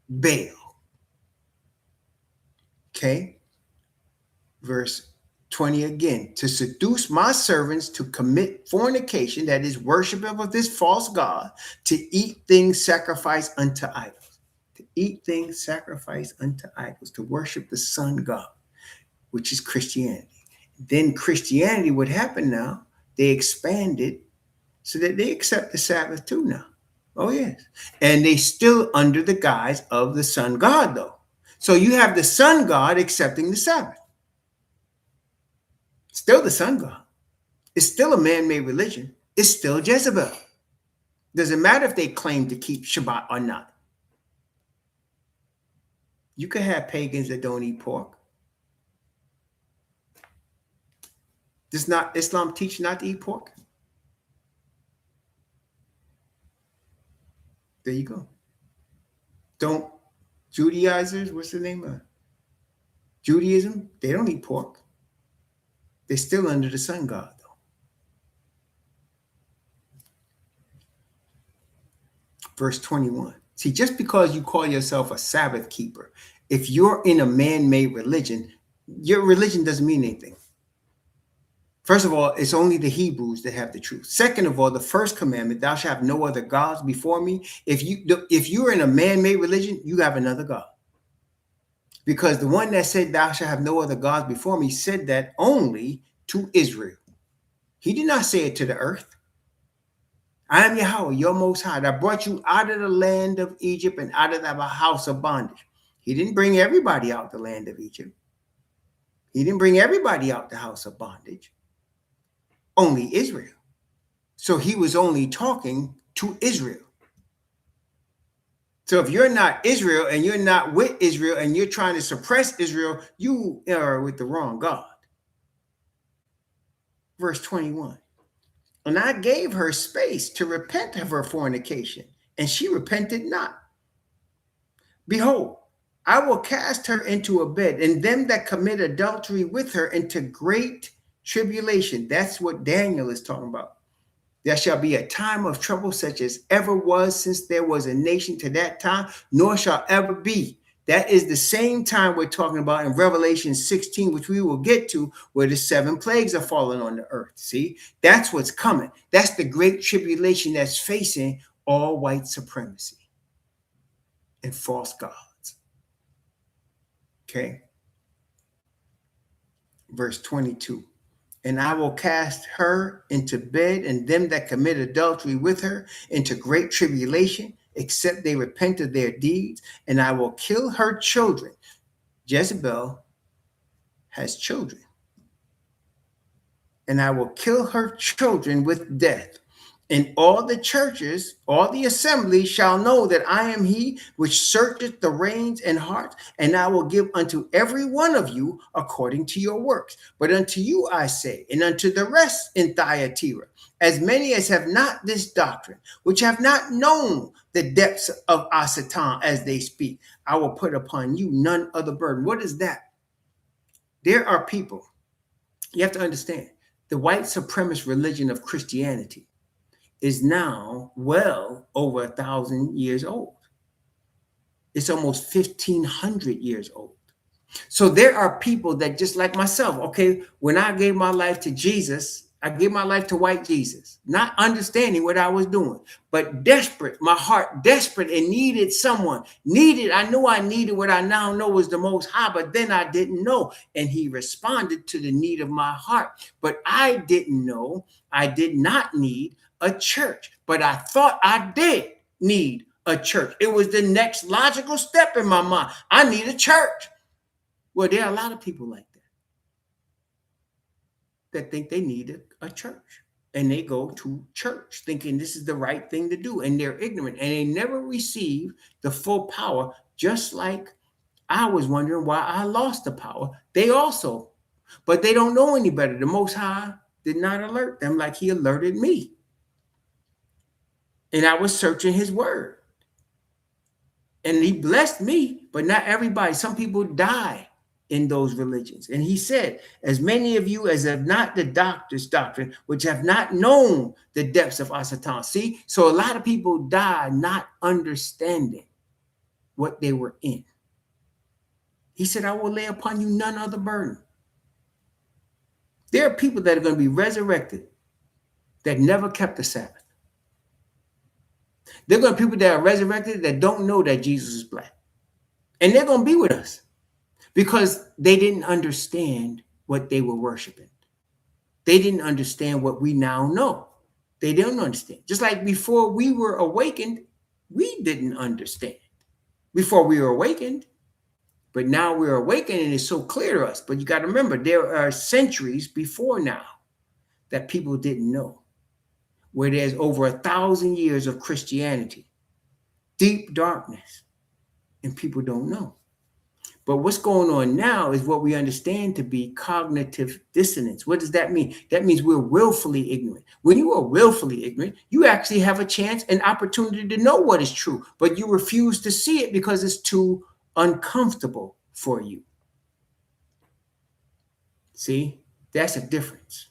Baal. Okay. Verse 20 again, to seduce my servants to commit fornication, that is worship of this false god, to eat things sacrificed unto idols. To eat things sacrificed unto idols, to worship the sun god, which is Christianity. Then Christianity, what happened now, they expanded so that they accept the Sabbath too now. Oh, yes. And they still under the guise of the sun god, though. So you have the sun god accepting the Sabbath. Still the sun god. It's still a man-made religion. It's still Jezebel. Doesn't matter if they claim to keep Shabbat or not. You can have pagans that don't eat pork. Does not Islam teach not to eat pork? There you go. Don't Judaizers, what's the name of Judaism? They don't eat pork. They're still under the sun god, though. Verse 21. See, just because you call yourself a Sabbath keeper, if you're in a man-made religion, your religion doesn't mean anything. First of all, it's only the Hebrews that have the truth. Second of all, the first commandment, thou shalt have no other gods before me. If you're in a man-made religion, you have another God. Because the one that said, thou shalt have no other gods before me, said that only to Israel. He did not say it to the earth. I am Yahweh, your most high. I brought you out of the land of Egypt and out of the house of bondage. He didn't bring everybody out the land of Egypt. He didn't bring everybody out the house of bondage. Only Israel. So he was only talking to Israel. So if you're not Israel and you're not with Israel and you're trying to suppress Israel, you are with the wrong God. Verse 21. And I gave her space to repent of her fornication, and she repented not. Behold, I will cast her into a bed, and them that commit adultery with her into great tribulation. That's what Daniel is talking about. There shall be a time of trouble such as ever was since there was a nation to that time, nor shall ever be. That is the same time we're talking about in Revelation 16, which we will get to, where the 7 plagues are falling on the earth. See, that's what's coming. That's the great tribulation that's facing all white supremacy and false gods. Okay. Verse 22. And I will cast her into bed, and them that commit adultery with her into great tribulation, except they repent of their deeds, and I will kill her children. Jezebel has children. And I will kill her children with death. And all the churches, all the assembly shall know that I am he which searcheth the reins and hearts, and I will give unto every one of you according to your works. But unto you I say, and unto the rest in Thyatira, as many as have not this doctrine, which have not known the depths of Satan as they speak, I will put upon you none other burden. What is that? There are people, you have to understand, the white supremacist religion of Christianity is now well over 1,000 years old. It's almost 1,500 years old. So there are people that, just like myself, okay, when I gave my life to Jesus, I gave my life to white Jesus, not understanding what I was doing, but desperate, my heart desperate and needed someone, I knew I needed what I now know was the Most High, but then I didn't know. And he responded to the need of my heart. But I didn't know, I did not need a church, but I thought I did need a church. It was the next logical step in my mind. I need a church. Well, there are a lot of people like that think they need a church. And they go to church thinking this is the right thing to do. And they're ignorant. And they never receive the full power, just like I was wondering why I lost the power. They also, but they don't know any better. The Most High did not alert them like he alerted me. And I was searching his word. And he blessed me, but not everybody. Some people die in those religions. And he said, as many of you as have not the doctor's doctrine, which have not known the depths of Asatan. See, so a lot of people die not understanding what they were in. He said, I will lay upon you none other burden. There are people that are going to be resurrected that never kept the Sabbath. There are going to be people that are resurrected that don't know that Jesus is black. And they're going to be with us because they didn't understand what they were worshiping. They didn't understand what we now know. They didn't understand. Just like before we were awakened, we didn't understand. Before we were awakened, but now we're awakened and it's so clear to us. But you got to remember, there are centuries before now that people didn't know, where there's over 1,000 years of Christianity, deep darkness, and people don't know. But what's going on now is what we understand to be cognitive dissonance. What does that mean? That means we're willfully ignorant. When you are willfully ignorant, you actually have a chance and opportunity to know what is true, but you refuse to see it because it's too uncomfortable for you. See, that's a difference.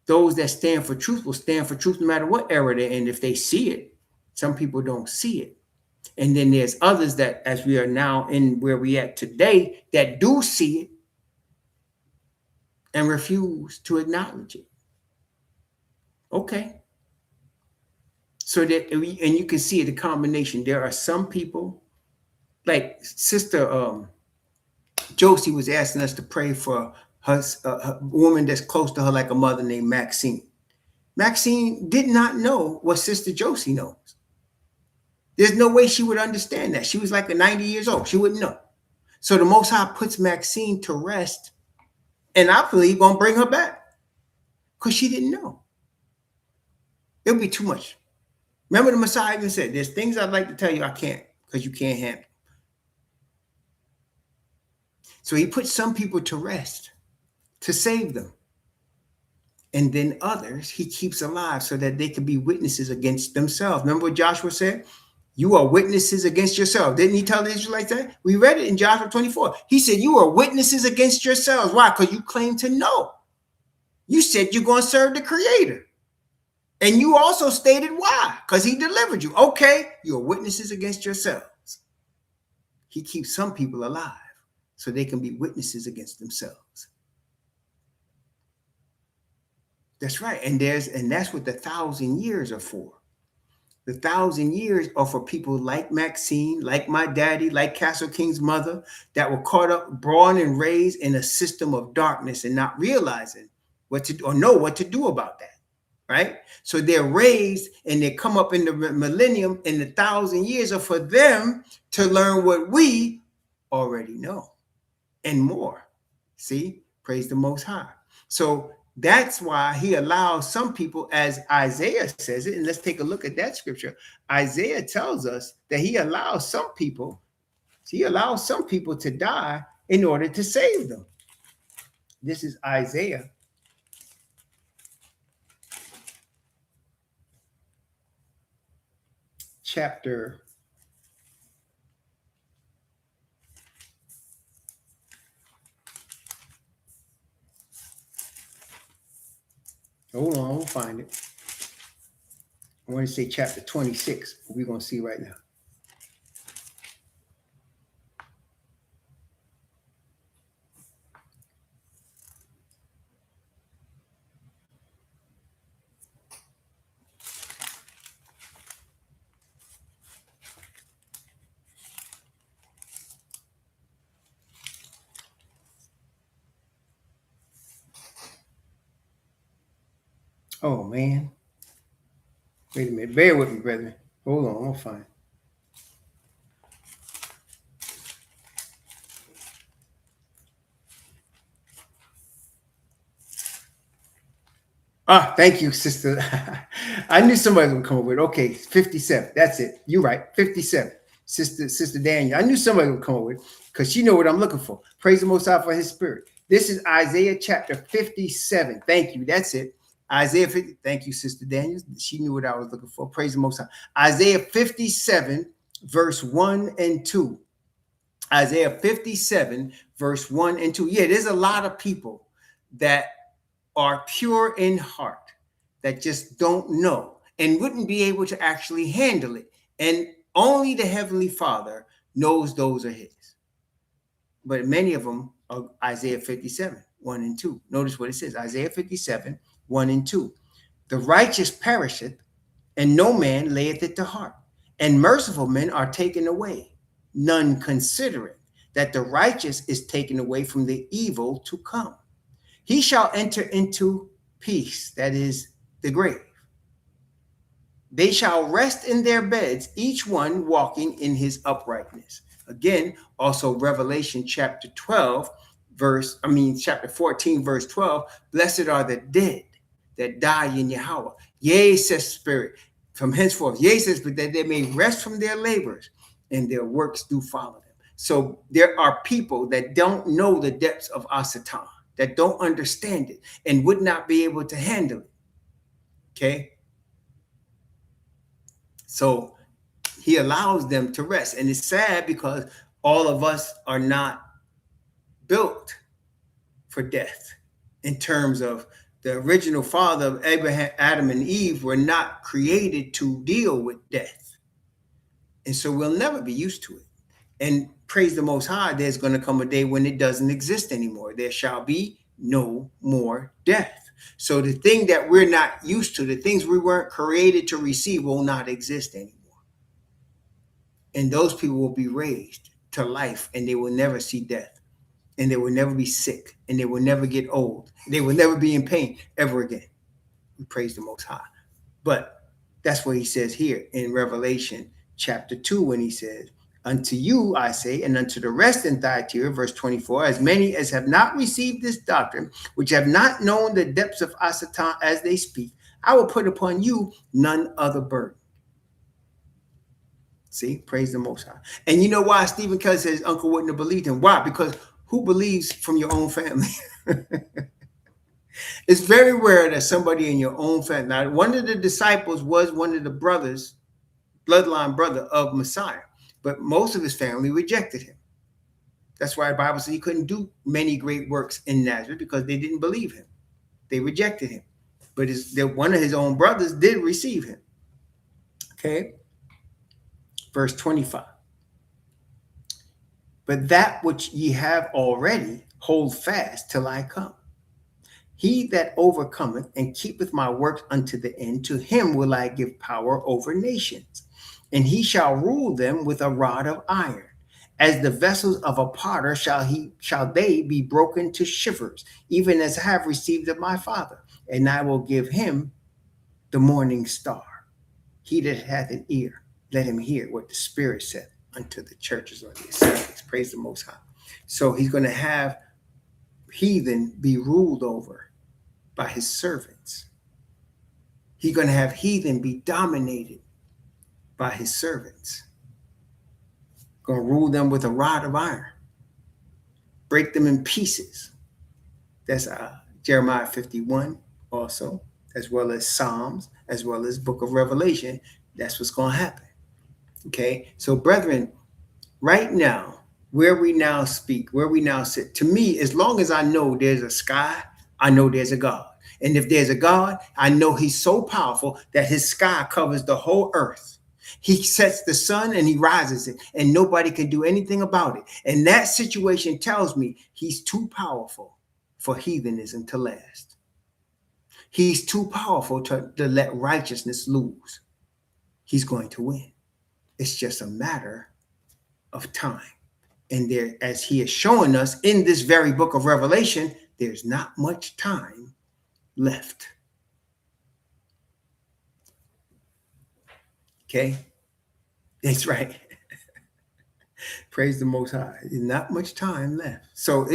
Those that stand for truth will stand for truth no matter what era they're in. If they see it, some people don't see it. And then there's others that, as we are now in where we at today, that do see it and refuse to acknowledge it. Okay. So that, and you can see the combination. There are some people, like Sister Josie was asking us to pray for her woman that's close to her, like a mother named Maxine. Maxine did not know what Sister Josie knows. There's no way she would understand that. She was like 90 years old. She wouldn't know. So the Most High puts Maxine to rest, and I believe gonna bring her back because she didn't know. It'll be too much. Remember, the Messiah even said, "There's things I'd like to tell you I can't because you can't handle." So he puts some people to rest to save them. And then others he keeps alive so that they can be witnesses against themselves. Remember what Joshua said? You are witnesses against yourself. Didn't he tell the Israelites that? We read it in Joshua 24. He said, you are witnesses against yourselves. Why? Because you claim to know. You said you're going to serve the Creator. And you also stated why. Because he delivered you. Okay, you are witnesses against yourselves. He keeps some people alive so they can be witnesses against themselves. That's right. And that's what the 1,000 years are for. The 1,000 years are for people like Maxine, like my daddy, like Castle King's mother, that were caught up, born and raised in a system of darkness and not realizing what to do or know what to do about that. Right? So they're raised and they come up in the millennium, and the 1,000 years are for them to learn what we already know and more. See? Praise the Most High. So that's why he allows some people, as Isaiah says it, and let's take a look at that scripture. Isaiah tells us that he allows some people to die in order to save them. This is Isaiah chapter 26. We're going to see right now. Oh, man. Wait a minute. Bear with me, brethren. Hold on, I'll find it. Ah, thank you, sister. I knew somebody would come up with it. Okay, 57. That's it. You're right. 57. Sister Daniel. I knew somebody would come up with it because she know what I'm looking for. Praise the Most High for his spirit. This is Isaiah chapter 57. Thank you. That's it. Isaiah 50. Thank you, Sister Daniel. She knew what I was looking for. Praise the Most High. Isaiah 57, verse 1 and 2. Isaiah 57, verse 1 and 2. Yeah, there's a lot of people that are pure in heart, that just don't know and wouldn't be able to actually handle it. And only the Heavenly Father knows those are his. But many of them are Isaiah 57, 1 and 2. Notice what it says, Isaiah 57, 1 and 2. The righteous perisheth, and no man layeth it to heart. And merciful men are taken away, none considering that the righteous is taken away from the evil to come. He shall enter into peace, that is the grave. They shall rest in their beds, each one walking in his uprightness. Again, also Revelation chapter 12, chapter 14, verse 12. Blessed are the dead that die in Yahweh. Yea, says Spirit, from henceforth. Yea, says, but that they may rest from their labors, and their works do follow them. So there are people that don't know the depths of Asatan, that don't understand it and would not be able to handle it. Okay. So he allows them to rest. And it's sad because all of us are not built for death in terms of the original father of Abraham, Adam and Eve were not created to deal with death. And so we'll never be used to it. And praise the Most High, there's going to come a day when it doesn't exist anymore. There shall be no more death. So the thing that we're not used to, the things we weren't created to receive, will not exist anymore. And those people will be raised to life, and they will never see death, and they will never be sick, and they will never get old. They will never be in pain ever again. We praise the Most High. But that's what he says here in Revelation chapter 2, when he says, unto you, I say, and unto the rest in Thyatira, verse 24, as many as have not received this doctrine, which have not known the depths of Asatan as they speak, I will put upon you none other burden. See, praise the Most High. And you know why Stephen Curry says his uncle wouldn't have believed him? Why? Because who believes from your own family? It's very rare that somebody in your own family. Now, one of the disciples was one of the brothers, bloodline brother of Messiah, but most of his family rejected him. That's why the Bible says he couldn't do many great works in Nazareth, because they didn't believe him. They rejected him. But one of his own brothers did receive him. Okay. Verse 25. But that which ye have already, hold fast till I come. He that overcometh and keepeth my works unto the end, to him will I give power over nations, and he shall rule them with a rod of iron. As the vessels of a potter shall they be broken to shivers, even as I have received of my Father. And I will give him the morning star. He that hath an ear, let him hear what the Spirit said unto the churches or the assemblies. Praise the Most High. So he's going to have heathen be ruled over by his servants. He's going to have heathen be dominated by his servants. Going to rule them with a rod of iron, break them in pieces. That's Jeremiah 51 also, as well as Psalms, as well as Book of Revelation. That's what's going to happen. Okay, so brethren, right now, where we now speak, where we now sit, to me, as long as I know there's a sky, I know there's a God. And if there's a God, I know he's so powerful that his sky covers the whole earth. He sets the sun and he rises it, and nobody can do anything about it. And that situation tells me he's too powerful for heathenism to last. He's too powerful to let righteousness lose. He's going to win. It's just a matter of time. And there, as he is showing us in this very book of Revelation, there's not much time left. Okay. That's right. Praise the Most High. There's not much time left. So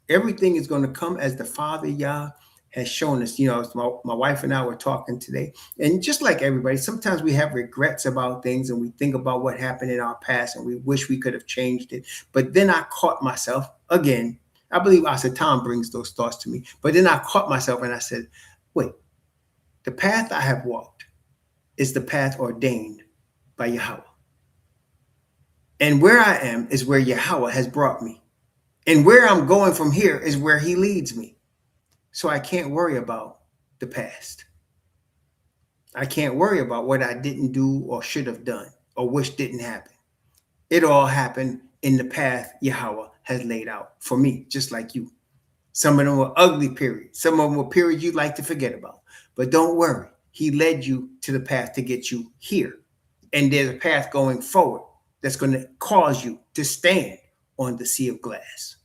everything is going to come as the Father Yah has shown us. My wife and I were talking today, and just like everybody, sometimes we have regrets about things and we think about what happened in our past and we wish we could have changed it. But then I caught myself again. I believe Asatan brings those thoughts to me. But then I caught myself and I said, wait, the path I have walked is the path ordained by Yahweh. And where I am is where Yahweh has brought me. And where I'm going from here is where he leads me. So I can't worry about the past. I can't worry about what I didn't do or should have done or wish didn't happen. It all happened in the path Yahweh has laid out for me, just like you. Some of them were ugly periods. Some of them were periods you'd like to forget about. But don't worry. He led you to the path to get you here. And there's a path going forward that's going to cause you to stand on the sea of glass.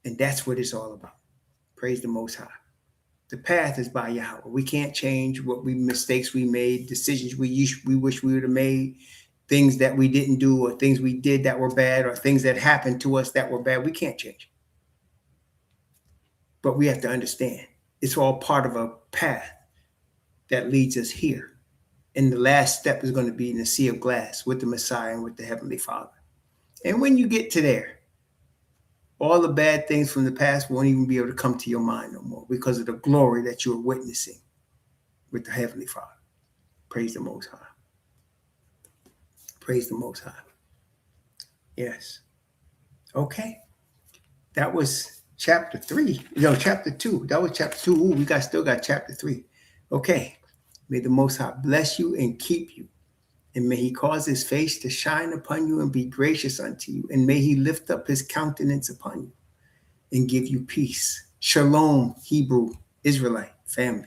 And that's what it's all about. Praise the Most High. The path is by Yahweh. We can't change mistakes we made, decisions we wish we would have made, things that we didn't do, or things we did that were bad, or things that happened to us that were bad. We can't change. But we have to understand it's all part of a path that leads us here. And the last step is going to be in the sea of glass with the Messiah and with the Heavenly Father. And when you get to there, all the bad things from the past won't even be able to come to your mind no more because of the glory that you're witnessing with the Heavenly Father. Praise the Most High. Praise the Most High. Yes. Okay. That was chapter 3. Chapter 2. That was chapter 2. Ooh, we still got chapter 3. Okay. May the Most High bless you and keep you. And may he cause his face to shine upon you and be gracious unto you. And may he lift up his countenance upon you and give you peace. Shalom, Hebrew, Israelite family.